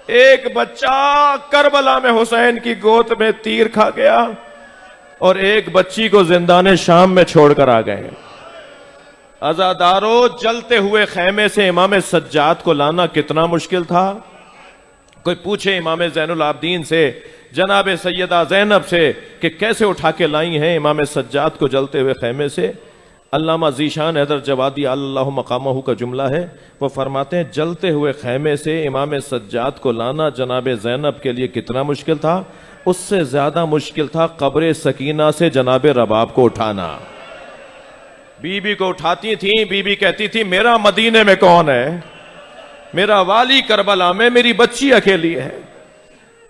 ایک بچہ کربلا میں حسین کی گود میں تیر کھا گیا اور ایک بچی کو زندان شام میں چھوڑ کر آ گئے۔ عزادارو، جلتے ہوئے خیمے سے امام سجاد کو لانا کتنا مشکل تھا۔ کوئی پوچھے امام زین العابدین سے، جناب سیدہ زینب سے، کہ کیسے اٹھا کے لائی ہیں امام سجاد کو جلتے ہوئے خیمے سے؟ علامہ ذیشان حیدر جوادی اللہ مقامہ کا جملہ ہے، وہ فرماتے ہیں جلتے ہوئے خیمے سے امام سجاد کو لانا جناب زینب کے لیے کتنا مشکل تھا، اس سے زیادہ مشکل تھا قبر سکینہ سے جناب رباب کو اٹھانا۔ بی بی کو اٹھاتی تھیں، بی بی کہتی تھی میرا مدینے میں کون ہے، میرا والی کربلا میں میری بچی اکیلی ہے۔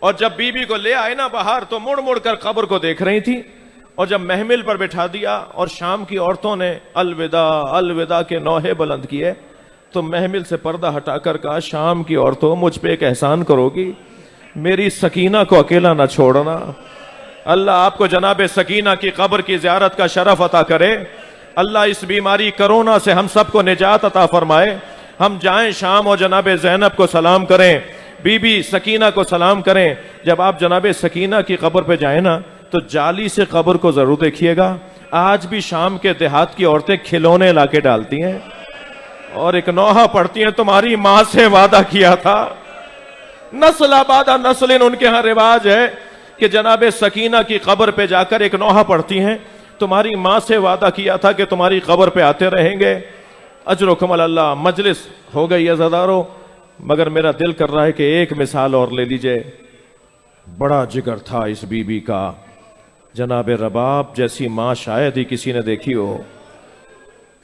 اور جب بی بی کو لے آئے نا باہر تو مڑ مڑ کر قبر کو دیکھ رہی تھی، اور جب محمل پر بٹھا دیا اور شام کی عورتوں نے الوداع الوداع کے نوحے بلند کیے تو محمل سے پردہ ہٹا کر کہا شام کی عورتوں مجھ پہ ایک احسان کرو گی، میری سکینہ کو اکیلا نہ چھوڑنا۔ اللہ آپ کو جناب سکینہ کی قبر کی زیارت کا شرف عطا کرے، اللہ اس بیماری کرونا سے ہم سب کو نجات عطا فرمائے۔ ہم جائیں شام اور جناب زینب کو سلام کریں، بی بی سکینہ کو سلام کریں۔ جب آپ جناب سکینہ کی قبر پہ جائیں نا تو جالی سے قبر کو ضرور دیکھیے گا۔ آج بھی شام کے دیہات کی عورتیں کھلونے لا کے ڈالتی ہیں اور ایک نوحہ پڑھتی ہیں تمہاری ماں سے وعدہ کیا تھا۔ نسل آبادہ نسل ان کے ہاں رواج ہے کہ جناب سکینہ کی قبر پہ جا کر ایک نوحہ پڑھتی ہیں تمہاری ماں سے وعدہ کیا تھا کہ تمہاری قبر پہ آتے رہیں گے۔ اجرکم اللہ۔ مجلس ہو گئی عزادارو، مگر میرا دل کر رہا ہے کہ ایک مثال اور لے لیجئے۔ بڑا جگر تھا اس بی بی کا، جناب رباب جیسی ماں شاید ہی کسی نے دیکھی ہو۔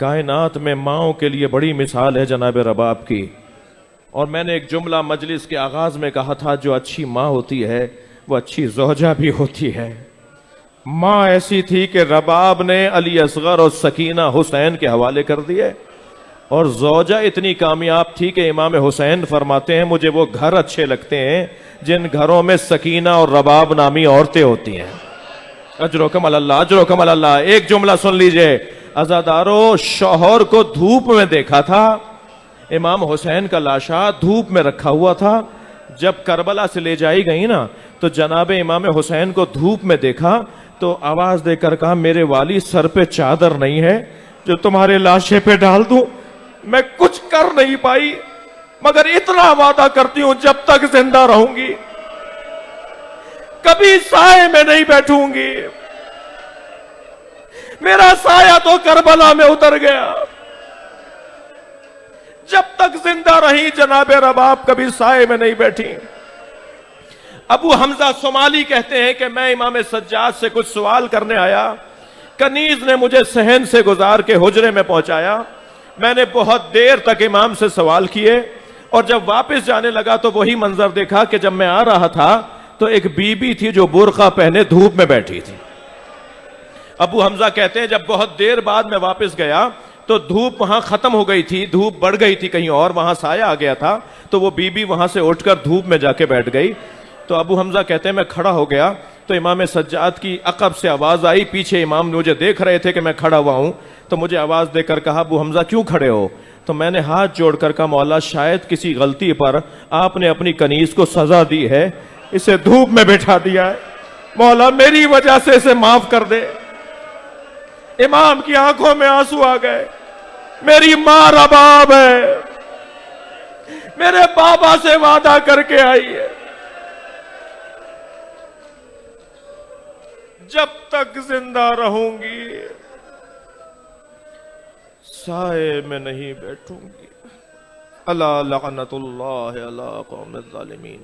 کائنات میں ماؤں کے لیے بڑی مثال ہے جناب رباب کی۔ اور میں نے ایک جملہ مجلس کے آغاز میں کہا تھا، جو اچھی ماں ہوتی ہے وہ اچھی زوجہ بھی ہوتی ہے۔ ماں ایسی تھی کہ رباب نے علی اصغر اور سکینہ حسین کے حوالے کر دیے، اور زوجہ اتنی کامیاب تھی کہ امام حسین فرماتے ہیں مجھے وہ گھر اچھے لگتے ہیں جن گھروں میں سکینہ اور رباب نامی عورتیں ہوتی ہیں۔ اجرکم اللہ، اجرکم اللہ۔ ایک جملہ سن لیجئے عزادارو، شوہر کو دھوپ میں دیکھا تھا، امام حسین کا لاشا دھوپ میں رکھا ہوا تھا۔ جب کربلا سے لے جائی گئی نا تو جناب امام حسین کو دھوپ میں دیکھا تو آواز دے کر کہا میرے والی سر پہ چادر نہیں ہے جو تمہارے لاشے پہ ڈال دوں۔ میں کچھ کر نہیں پائی مگر اتنا وعدہ کرتی ہوں جب تک زندہ رہوں گی کبھی سائے میں نہیں بیٹھوں گی۔ میرا سایہ تو کربلا میں اتر گیا، جب تک زندہ رہی جناب رباب کبھی سائے میں نہیں بیٹھی۔ ابو حمزہ صومالی کہتے ہیں کہ میں امام سجاد سے کچھ سوال کرنے آیا، کنیز نے مجھے صحن سے گزار کے حجرے میں پہنچایا۔ میں نے بہت دیر تک امام سے سوال کیے اور جب واپس جانے لگا تو وہی منظر دیکھا کہ جب میں آ رہا تھا تو ایک بی بی تھی جو برقع پہنے دھوپ میں بیٹھی تھی۔ ابو حمزہ کہتے ہیں جب بہت دیر بعد میں واپس گیا تو دھوپ وہاں ختم ہو گئی تھی، دھوپ بڑھ گئی تھی کہیں اور، وہاں سایہ آ گیا تھا تو وہ بی بی وہاں سے اٹھ کر دھوپ میں جا کے بیٹھ گئی۔ تو ابو حمزہ کہتے ہیں میں کھڑا ہو گیا تو امام سجاد کی عقب سے آواز آئی، پیچھے امام مجھے دیکھ رہے تھے کہ میں کھڑا ہوا ہوں تو مجھے آواز دے کر کہا ابو حمزہ کیوں کھڑے ہو؟ تو میں نے ہاتھ جوڑ کر کہا مولا شاید کسی غلطی پر آپ نے اپنی کنیز کو سزا دی ہے، اسے دھوپ میں بٹھا دیا ہے، مولا میری وجہ سے اسے معاف کر دے۔ امام کی آنکھوں میں آنسو آ گئے، میری ماں رباب ہے، میرے بابا سے وعدہ کر کے آئی ہے جب تک زندہ رہوں گی سائے میں نہیں بیٹھوں گی۔ الا لعنت اللہ علی قوم الظالمین۔